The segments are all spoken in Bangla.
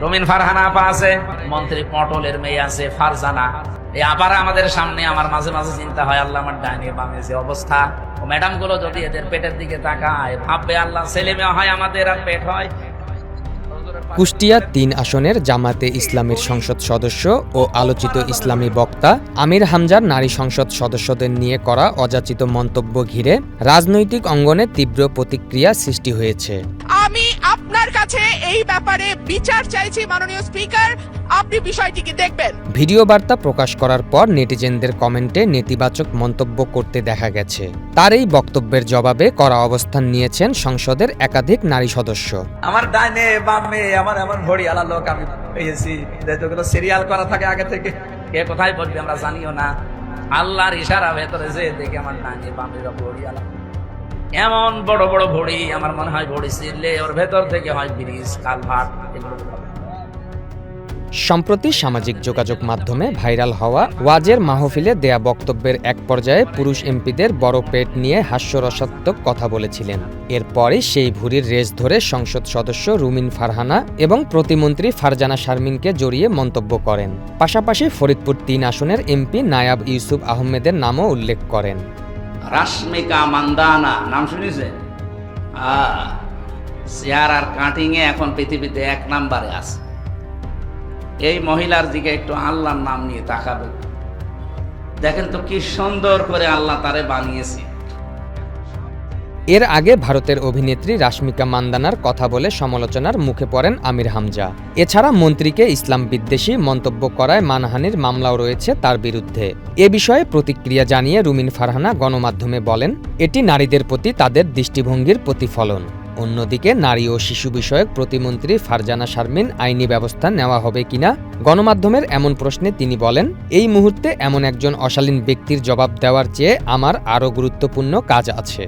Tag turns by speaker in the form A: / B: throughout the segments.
A: রুমিন ফারহানা আপা আছে, মন্ত্রী পটলের মেয়ে আছে ফারজানা। এই আপারা আমাদের সামনে, আমার মাঝে মাঝে চিন্তা হয় আল্লাহ আমার ডাইনে বামে যে অবস্থা, ও ম্যাডাম গুলো যদি এদের পেটের দিকে তাকায় ভাববে আল্লাহ ছেলে মেয়ে হয় আমাদের আর পেট হয়।
B: কুষ্টিয়া ৩ আসনের জামাতে ইসলামীর সংসদ সদস্য ও আলোচিত ইসলামী বক্তা আমির হামজার নারী সংসদ সদস্যদের নিয়ে করা অযাচিত মন্তব্য ঘিরে রাজনৈতিক অঙ্গনে তীব্র প্রতিক্রিয়া সৃষ্টি হয়েছে।
C: আমি আপনার কাছে এই ব্যাপারে বিচার চাইছি মাননীয় স্পিকার, আপনি বিষয়টিকে দেখবেন।
B: ভিডিও বার্তা প্রকাশ করার পর নেটিজেনদের কমেন্টে নেতিবাচক মন্তব্য করতে দেখা গেছে। তার এই বক্তব্যের জবাবে কড়া অবস্থান নিয়েছেন সংসদের একাধিক নারী সদস্য।
A: আমার ডাইনে বামে আমার এমন ভড়ি আলা লোক আমি পেয়েছি, যেগুলো সিরিয়াল করা থাকে আগে থেকে, কে কোথায় বলবি আমরা জানিও না। আল্লাহর ইশারা ভেতরে যে দেখে আমার ডাইনে বামে ভড়ি আলা, এমন বড় বড় ভড়ি, আমার মনে হয় ভড়ি ছিঁড়লে ওর ভেতর থেকে হয় ব্রিজ কালভার্ট এগুলো।
B: সম্প্রতি সামাজিক যোগাযোগ মাধ্যমে ভাইরাল হওয়া ওয়াজের মাহফিলে দেয়া বক্তব্যের এক পর্যায়ে পুরুষ এমপিদের বড় পেট নিয়ে হাস্যরসাত্মক কথা বলেছিলেন। এরপরে সেই ভুরির রেস ধরে সংসদ সদস্য রুমিন ফারহানা এবং প্রতিমন্ত্রী ফারজানা শারমিনকে জড়িয়ে মন্তব্য করেন। পাশাপাশি ফরিদপুর ৩ আসনের এমপি নায়াব ইউসুফ আহমেদের নামও উল্লেখ করেন।
A: রাশমিকা মান্দানা নাম শুনেছে? চেয়ার আর কাটিং এ এখন পৃথিবীতে ১ নম্বরে আছে। এই মহিলার দিকে একটু আল্লাহর নাম নিয়ে তাকাবে, দেখেন তো কি সুন্দর করে আল্লাহ তারে বানিয়েছে।
B: এর আগে ভারতের অভিনেত্রী রাশমিকা মান্দানার কথা বলে সমালোচনার মুখে পড়েন আমির হামজা। এছাড়া মন্ত্রীকে ইসলাম বিদ্বেষী মন্তব্য করায় মানহানির মামলাও রয়েছে তার বিরুদ্ধে। এ বিষয়ে প্রতিক্রিয়া জানিয়ে রুমিন ফারহানা গণমাধ্যমে বলেন, এটি নারীদের প্রতি তাদের দৃষ্টিভঙ্গির প্রতিফলন। অন্যদিকে নারী ও শিশু বিষয়ক প্রতিমন্ত্রী ফারজানা শারমিন আইনি ব্যবস্থা নেওয়া হবে কিনা গণমাধ্যমের এমন প্রশ্নে তিনি বলেন, এই মুহূর্তে এমন একজন অশালীন ব্যক্তির জবাব দেওয়ার চেয়ে আমার আরও গুরুত্বপূর্ণ কাজ আছে।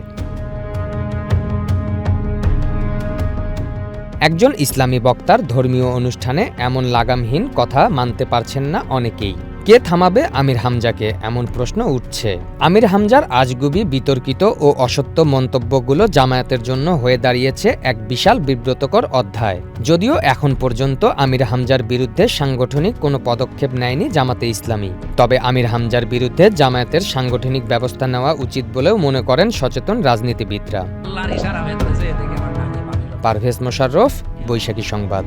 B: একজন ইসলামী বক্তার ধর্মীয় অনুষ্ঠানে এমন লাগামহীন কথা মানতে পারছেন না অনেকেই। কে থামাবে আমির হামজাকে, এমন প্রশ্ন উঠছে। আমির হামজার আজগুবি, বিতর্কিত ও অসত্য মন্তব্যগুলো জামায়াতের জন্য হয়ে দাঁড়িয়েছে এক বিশাল বিব্রতকর অধ্যায়। যদিও এখন পর্যন্ত আমির হামজার বিরুদ্ধে সাংগঠনিক কোনো পদক্ষেপ নেয়নি জামাতে ইসলামী, তবে আমির হামজার বিরুদ্ধে জামায়াতের সাংগঠনিক ব্যবস্থা নেওয়া উচিত বলেও মনে করেন সচেতন রাজনীতিবিদরা। পারভেজ মোশাররফ, বৈশাখী সংবাদ।